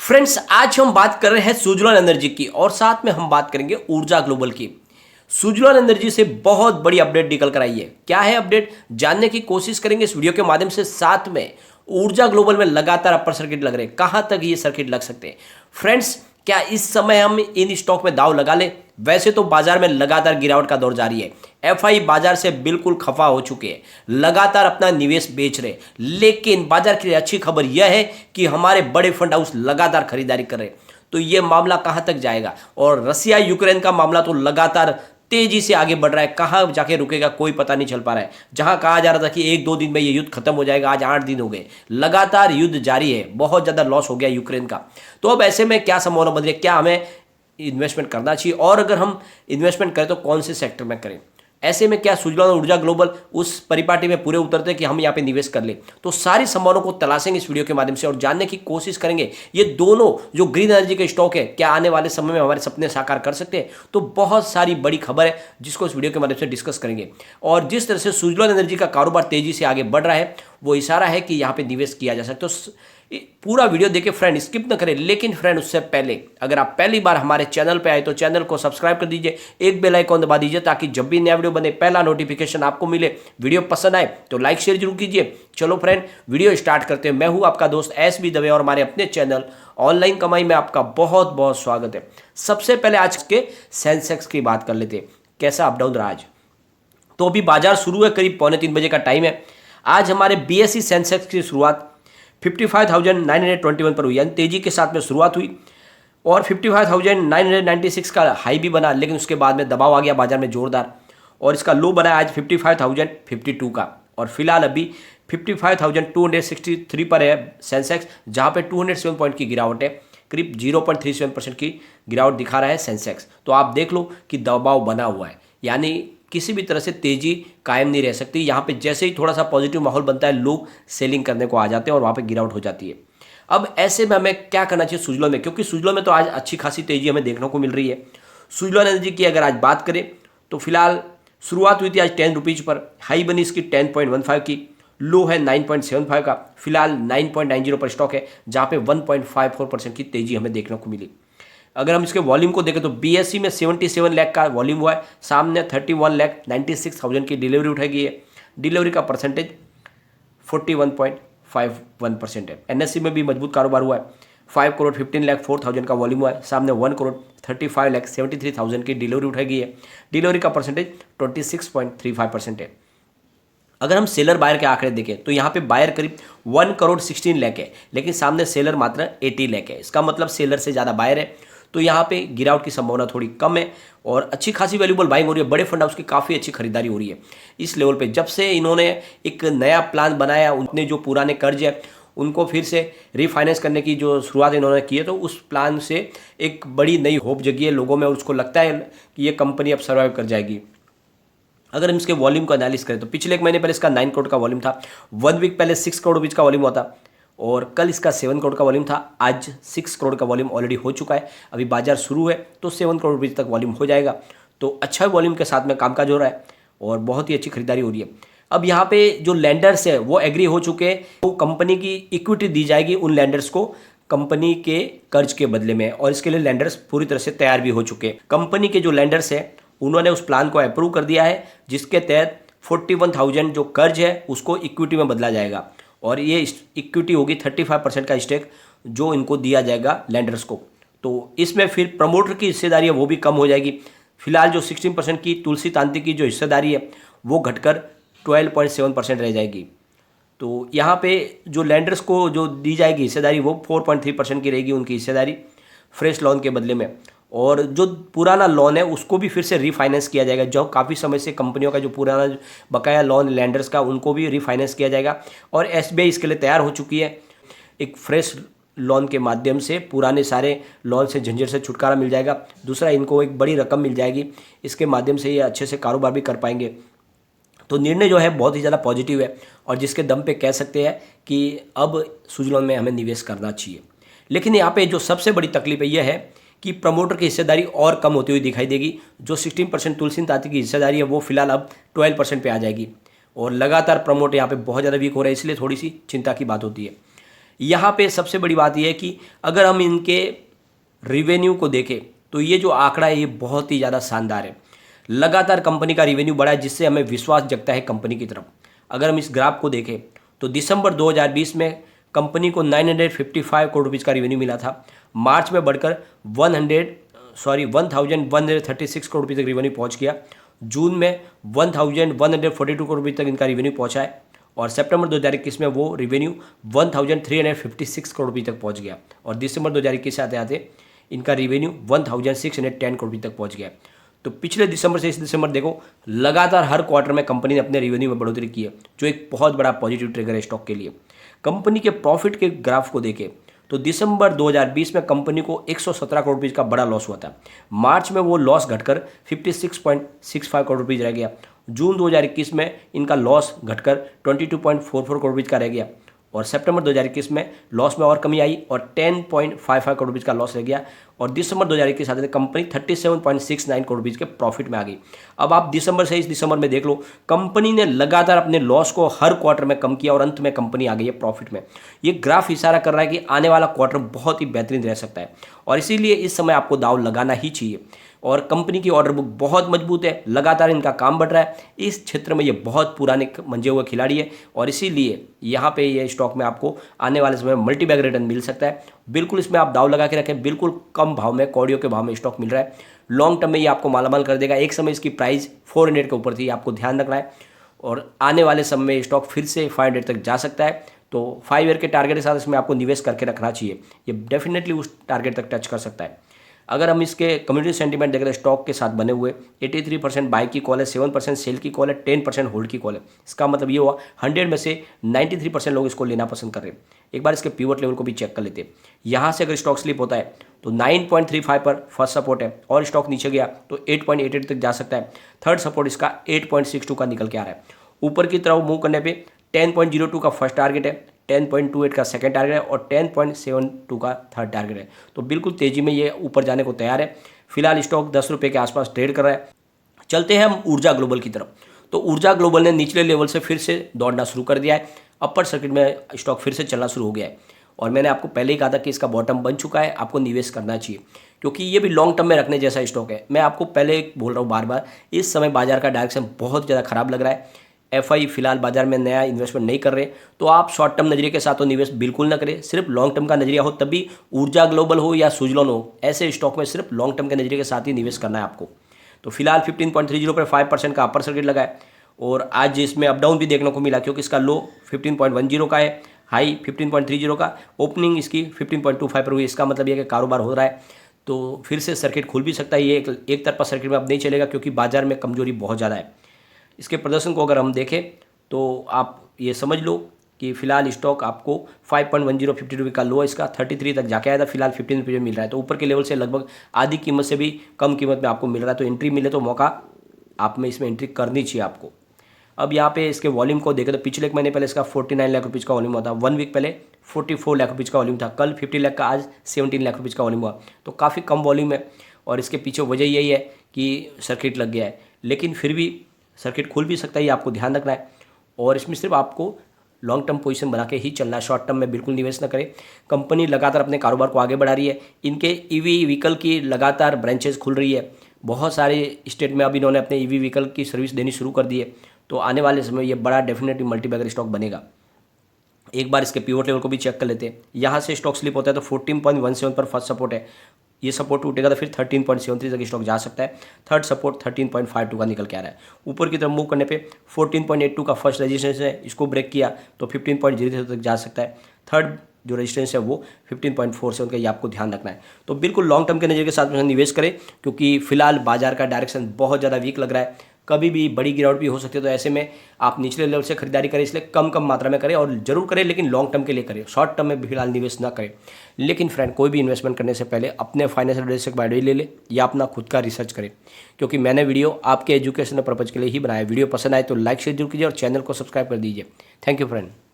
Friends, आज हम बात कर रहे हैं सुजलॉन एनर्जी की और साथ में हम बात करेंगे ऊर्जा ग्लोबल की। सुजलॉन एनर्जी से बहुत बड़ी अपडेट निकल कर आई है। क्या है अपडेट, जानने की कोशिश करेंगे इस वीडियो के माध्यम से। साथ में ऊर्जा ग्लोबल में लगातार अपर सर्किट लग रहे हैं, कहां तक ये सर्किट लग सकते हैं। फ्रेंड्स, क्या इस समय हम इन स्टॉक में दाव लगा लें? वैसे तो बाजार में लगातार गिरावट का दौर जारी है। एफआई बाजार से बिल्कुल खफा हो चुके हैं, लगातार अपना निवेश बेच रहे हैं। लेकिन बाजार के लिए अच्छी खबर यह है कि हमारे बड़े फंड हाउस लगातार खरीदारी कर रहे हैं। तो ये मामला कहां तक जाएगा? और रसिया यूक्रेन का मामला तो लगातार तेजी से आगे बढ़ रहा है, कहां जाके रुकेगा कोई पता नहीं चल पा रहा है। जहां कहा जा रहा था कि 1-2 दिन में ये युद्ध खत्म हो जाएगा, आज 8 दिन हो गए, लगातार युद्ध जारी है। बहुत ज्यादा लॉस हो गया यूक्रेन का। तो अब ऐसे में क्या संभावना बन रही है, क्या हमें इन्वेस्टमेंट करना चाहिए, और अगर हम इन्वेस्टमेंट करें तो कौन से सेक्टर में करें? ऐसे में क्या सुजलॉन और ऊर्जा ग्लोबल उस परिपाटी में पूरे उतरते हैं कि हम यहाँ पे निवेश कर ले? तो सारी संभावनाओं को तलाशेंगे इस वीडियो के माध्यम से और जानने की कोशिश करेंगे ये दोनों जो ग्रीन एनर्जी के स्टॉक है क्या आने वाले समय में हमारे सपने साकार कर सकते हैं। तो बहुत सारी बड़ी खबर है जिसको इस वीडियो के माध्यम से डिस्कस करेंगे। और जिस तरह से सुजलॉन एनर्जी का कारोबार तेजी से आगे बढ़ रहा है वो इशारा है कि यहाँ पे निवेश किया जा सकता है। तो पूरा वीडियो देखे फ्रेंड, स्किप न करें। लेकिन फ्रेंड, उससे पहले अगर आप पहली बार हमारे चैनल पे आए तो चैनल को सब्सक्राइब कर दीजिए, एक बेल आइकॉन दबा दीजिए ताकि जब भी नया वीडियो बने पहला नोटिफिकेशन आपको मिले। वीडियो पसंद आए तो लाइक शेयर जरूर कीजिए। चलो फ्रेंड, वीडियो स्टार्ट करते हैं। मैं हूं आपका दोस्त एस बी दवे और हमारे अपने चैनल ऑनलाइन कमाई में आपका बहुत बहुत स्वागत है। सबसे पहले आज के सेंसेक्स की बात कर लेते हैं, कैसा अप डाउन रहा आज। तो अभी बाजार शुरू है, करीब 2:45 बजे का टाइम है। आज हमारे बीएसई सेंसेक्स की शुरुआत 55,921 पर हुई, यानी तेजी के साथ में शुरुआत हुई और 55,996 का हाई भी बना, लेकिन उसके बाद में दबाव आ गया बाजार में जोरदार और इसका लो बना आज 55,052 का। और फिलहाल अभी 55,263 पर है सेंसेक्स, जहां पे 207 पॉइंट की गिरावट है, करीब 0.37% की गिरावट दिखा रहा है सेंसेक्स। तो आप देख लो कि दबाव बना हुआ है, यानी किसी भी तरह से तेजी कायम नहीं रह सकती। यहाँ पे जैसे ही थोड़ा सा पॉजिटिव माहौल बनता है लोग सेलिंग करने को आ जाते हैं और वहाँ पे गिरावट हो जाती है। अब ऐसे में हमें क्या करना चाहिए सुजलॉन में, क्योंकि सुजलॉन में तो आज अच्छी खासी तेजी हमें देखने को मिल रही है। सुजलॉन एनर्जी की अगर आज बात करें तो फिलहाल शुरुआत हुई थी आज 10 रुपीज़ पर, हाई बनी इसकी 10.15 की, लो है 9.75 का। फिलहाल 9.90 पर स्टॉक है, जहाँ पे 1.54% की तेजी हमें देखने को मिली। अगर हम इसके वॉल्यूम को देखें तो बीएससी में 77 लाख का वॉल्यूम हुआ है, सामने 31,96,000 की डिलीवरी उठाई गई है। डिलीवरी का परसेंटेज 41.51% है। एनएससी में भी मजबूत कारोबार हुआ है, 5,15,04,000 का वॉल्यूम हुआ है, सामने 1,35,73,000 की डिलीवरी उठाई गई है। डिलीवरी का परसेंटेज 26.35% है। अगर हम सेलर बायर के आंकड़े देखें तो यहाँ पे बायर करीब 1,16 लाख है, लेकिन सामने सेलर मात्र 80 लाख है। इसका मतलब सेलर से ज़्यादा बायर है, तो यहाँ पे गिरावट की संभावना थोड़ी कम है और अच्छी खासी वैल्यूबल बाइंग हो रही है। बड़े फंड हाउस की काफ़ी अच्छी खरीदारी हो रही है इस लेवल पे। जब से इन्होंने एक नया प्लान बनाया, उनने जो पुराने कर्ज है उनको फिर से रिफाइनेंस करने की जो शुरुआत इन्होंने की है, तो उस प्लान से एक बड़ी नई होप जगी है लोगों में और उसको लगता है कि ये कंपनी अब सर्वाइव कर जाएगी। अगर हम इसके वॉल्यूम को एनालिस करें तो पिछले एक महीने पहले इसका 9 करोड़ का वॉल्यूम था, 1 वीक पहले 6 करोड़ रुपीज़ का वॉल्यूम हुआ था और कल इसका 7 करोड़ का वॉल्यूम था। आज 6 करोड़ का वॉल्यूम ऑलरेडी हो चुका है। अभी बाजार शुरू है तो 7 करोड़ रुपीज़ तक वॉल्यूम हो जाएगा। तो अच्छा वॉल्यूम के साथ में कामकाज हो रहा है और बहुत ही अच्छी खरीदारी हो रही है। अब यहाँ पे जो लैंडर्स है वो एग्री हो चुके हैं, वो कंपनी की इक्विटी दी जाएगी उन लैंडर्स को कंपनी के कर्ज के बदले में, और इसके लिए लैंडर्स पूरी तरह से तैयार भी हो चुके हैं। कंपनी के जो लैंडर्स हैं उन्होंने उस प्लान को अप्रूव कर दिया है, जिसके तहत 41,000 जो कर्ज है उसको इक्विटी में बदला जाएगा और ये इक्विटी होगी 35% का स्टेक जो इनको दिया जाएगा लैंडर्स को। तो इसमें फिर प्रमोटर की हिस्सेदारी है वो भी कम हो जाएगी। फिलहाल जो 16% की तुलसी तांत्रिक की जो हिस्सेदारी है वो घटकर 12.7% रह जाएगी। तो यहाँ पे जो लैंडर्स को जो दी जाएगी हिस्सेदारी वो 4.3% की रहेगी उनकी हिस्सेदारी फ्रेश लोन के बदले में। और जो पुराना लोन है उसको भी फिर से रिफाइनेंस किया जाएगा, जो काफ़ी समय से कंपनियों का जो पुराना बकाया लोन लैंडर्स का उनको भी रिफाइनेंस किया जाएगा। और एसबीआई इसके लिए तैयार हो चुकी है, एक फ्रेश लोन के माध्यम से पुराने सारे लोन से झंझट से छुटकारा मिल जाएगा। दूसरा, इनको एक बड़ी रकम मिल जाएगी, इसके माध्यम से ये अच्छे से कारोबार भी कर पाएंगे। तो निर्णय जो है बहुत ही ज़्यादा पॉजिटिव है और जिसके दम पे कह सकते हैं कि अब सुजलॉन में हमें निवेश करना चाहिए। लेकिन यहाँ पे जो सबसे बड़ी तकलीफ है यह है कि प्रमोटर की हिस्सेदारी और कम होती हुई दिखाई देगी। जो 16% तुलसी तांत्रिक की हिस्सेदारी है वो फिलहाल अब 12% पे आ जाएगी और लगातार प्रमोट यहाँ पे बहुत ज़्यादा वीक हो रहा है, इसलिए थोड़ी सी चिंता की बात होती है। यहाँ पे सबसे बड़ी बात यह है कि अगर हम इनके रिवेन्यू को देखें तो ये जो आंकड़ा है ये बहुत ही ज़्यादा शानदार है। लगातार कंपनी का रिवेन्यू बढ़ा है जिससे हमें विश्वास जगता है कंपनी की तरफ। अगर हम इस ग्राफ को देखें तो दिसंबर 2020 में कंपनी को 955 करोड़ रुपीज़ का रिवेन्यू मिला था। मार्च में बढ़कर 1136 करोड़ रुपये तक रिवेन्यू पहुंच गया। जून में 1142 करोड़ रुपये तक इनका रिवेन्यू पहुंचा है और सितंबर 2021 में वो रिवेन्यू 1356 करोड़ रुपये तक पहुंच गया और दिसंबर 2021 से आते आते इनका रिवेन्यू 1610 करोड़ रुपये तक पहुंच गया। तो पिछले दिसंबर से इस दिसंबर देखो लगातार हर क्वार्टर में कंपनी ने अपने रिवेन्यू में बढ़ोतरी की है, जो एक बहुत बड़ा पॉजिटिव ट्रिगर है स्टॉक के लिए। कंपनी के प्रॉफिट के ग्राफ को देखें तो दिसंबर 2020 में कंपनी को 117 करोड़ रुपये का बड़ा लॉस हुआ था। मार्च में वो लॉस घटकर 56.65 करोड़ रुपये रह गया। जून 2021 में इनका लॉस घटकर 22.44 करोड़ रुपये का रह गया और सितंबर 2021 में लॉस में और कमी आई और 10.55 करोड़ रुपये का लॉस रह गया और दिसंबर 2021 आते कंपनी 37.69 करोड़ रुपये के प्रॉफिट में आ गई। अब आप दिसंबर से इस दिसंबर में देख लो कंपनी ने लगातार अपने लॉस को हर क्वार्टर में कम किया और अंत में कंपनी आ गई है प्रॉफिट में। ये ग्राफ इशारा कर रहा है कि आने वाला क्वार्टर बहुत ही बेहतरीन रह सकता है और इसीलिए इस समय आपको दाव लगाना ही चाहिए। और कंपनी की ऑर्डर बुक बहुत मजबूत है, लगातार इनका काम बढ़ रहा है। इस क्षेत्र में ये बहुत पुराने मंजे हुए खिलाड़ी है और इसीलिए यहाँ पे ये स्टॉक में आपको आने वाले समय में मल्टी बैग रिटर्न मिल सकता है। बिल्कुल इसमें आप दाव लगा के रखें, बिल्कुल कम भाव में कौड़ियों के भाव में स्टॉक मिल रहा है। लॉन्ग टर्म में ये आपको मालामाल कर देगा। एक समय इसकी प्राइस 400 के ऊपर थी, आपको ध्यान रखना है और आने वाले समय में स्टॉक फिर से 500 तक जा सकता है। तो 5 ईयर के टारगेट के साथ इसमें आपको निवेश करके रखना चाहिए, ये डेफिनेटली उस टारगेट तक टच कर सकता है। अगर हम इसके कम्युनिटी सेंटीमेंट देख रहे हैं स्टॉक के साथ बने हुए 83% बाई की कॉल है, 7% सेल की कॉल है, 10% होल्ड की कॉल है। इसका मतलब ये हुआ 100 में से 93% लोग इसको लेना पसंद कर रहे हैं। एक बार इसके पिवट लेवल को भी चेक कर लेते हैं। यहाँ से अगर स्टॉक स्लिप होता है तो 9.35 पर फर्स्ट सपोर्ट है और स्टॉक नीचे गया तो 8.88 तक जा सकता है। थर्ड सपोर्ट इसका 8.62 का निकल के आ रहा है। ऊपर की तरफ मूव करने पे 10.02 का फर्स्ट टारगेट है, 10.28 का सेकंड टारगेट है और 10.72 का थर्ड टारगेट है। तो बिल्कुल तेजी में ये ऊपर जाने को तैयार है। फिलहाल स्टॉक 10 रुपये के आसपास ट्रेड कर रहा है। चलते हैं हम ऊर्जा ग्लोबल की तरफ। तो ऊर्जा ग्लोबल ने निचले लेवल से फिर से दौड़ना शुरू कर दिया है। अपर सर्किट में स्टॉक फिर से चलना शुरू हो गया है और मैंने आपको पहले ही कहा था कि इसका बॉटम बन चुका है, आपको निवेश करना चाहिए क्योंकि ये भी लॉन्ग टर्म में रखने जैसा स्टॉक है। मैं आपको पहले बोल रहा हूँ बार बार, इस समय बाजार का डायरेक्शन बहुत ज़्यादा खराब लग रहा है। एफआई फिलहाल बाजार में नया इन्वेस्टमेंट नहीं कर रहे, तो आप शॉर्ट टर्म नजरिए के साथ तो निवेश बिल्कुल ना करें। सिर्फ लॉन्ग टर्म का नजरिया हो तभी ऊर्जा ग्लोबल हो या सुजलॉन हो, ऐसे स्टॉक में सिर्फ लॉन्ग टर्म के नजरिए के साथ ही निवेश करना है आपको। तो फिलहाल 15.30 पर 5% का अपर सर्किट लगा है और आज इसमें अप डाउन भी देखने को मिला क्योंकि इसका लो 15.10 का है, हाई 15.30 का, ओपनिंग इसकी 15.25 पर हुई। इसका मतलब यह कि कारोबार हो रहा है तो फिर से सर्किट खुल भी सकता है। ये एक तरफा सर्किट में अब नहीं चलेगा क्योंकि बाजार में कमजोरी बहुत ज़्यादा है। इसके प्रदर्शन को अगर हम देखें तो आप ये समझ लो कि फिलहाल स्टॉक आपको 5.1050 रुपये का लो इसका 33 तक जाके आया था, फिलहाल 15 रुपये मिल रहा है। तो ऊपर के लेवल से लगभग आधी कीमत से भी कम कीमत में आपको मिल रहा है। तो एंट्री मिले तो मौका आप में इसमें एंट्री करनी चाहिए आपको। अब यहाँ पे इसके वॉल्यूम को देखें तो पिछले एक महीने पहले इसका 49 लाख रुपीज़ का वॉल्यूम हुआ था, 1 वीक पहले 44 लाख रुपीज़ का वॉल्यूम था, कल 50 लाख का, आज 17 लाख रुपीज़ का वॉल्यूम हुआ। तो काफ़ी कम वॉल्यूम है और इसके पीछे वजह यही है कि सर्किट लग गया है, लेकिन फिर भी सर्किट खुल भी सकता है, ये आपको ध्यान रखना है। और इसमें सिर्फ आपको लॉन्ग टर्म पोजीशन बना के ही चलना है, शॉर्ट टर्म में बिल्कुल निवेश न करें। कंपनी लगातार अपने कारोबार को आगे बढ़ा रही है। इनके ईवी व्हीकल की लगातार ब्रांचेज खुल रही है, बहुत सारे स्टेट में अब इन्होंने अपने ईवी व्हीकल की सर्विस देनी शुरू कर दी है। तो आने वाले समय ये बड़ा डेफिनेटली मल्टीबैगर स्टॉक बनेगा। एक बार इसके पिवट लेवल को भी चेक कर लेते हैं। यहाँ से स्टॉक स्लिप होता है तो 14.17 पर फर्स्ट सपोर्ट है, ये सपोर्ट टूटेगा तो फिर 13.73 तक स्टॉक जा सकता है। थर्ड सपोर्ट 13.52 का निकल के आ रहा है। ऊपर की तरफ मूव करने पे 14.82 का फर्स्ट रेजिस्टेंस है, इसको ब्रेक किया तो 15.03 तक जा सकता है। थर्ड जो रेजिस्टेंस है वो 15.47 का, ये आपको ध्यान रखना है। तो बिल्कुल लॉन्ग टर्म के नजरिए के साथ में निवेश करें क्योंकि फिलहाल बाजार का डायरेक्शन बहुत ज़्यादा वीक लग रहा है, कभी भी बड़ी गिरावट भी हो सकती है। तो ऐसे में आप निचले लेवल से खरीदारी करें, इसलिए कम मात्रा में करें और जरूर करें, लेकिन लॉन्ग टर्म के लिए करें, शॉर्ट टर्म में फिलहाल निवेश ना करें। लेकिन फ्रेंड, कोई भी इन्वेस्टमेंट करने से पहले अपने फाइनेंशियल एडवाइजर से बायोडाटा ले ले या अपना खुद का रिसर्च करें, क्योंकि मैंने वीडियो आपके एजुकेशन पर्पज के लिए ही बनाया। वीडियो पसंद आए तो लाइक शेयर जरूर कीजिए और चैनल को सब्सक्राइब कर दीजिए। Thank you friend.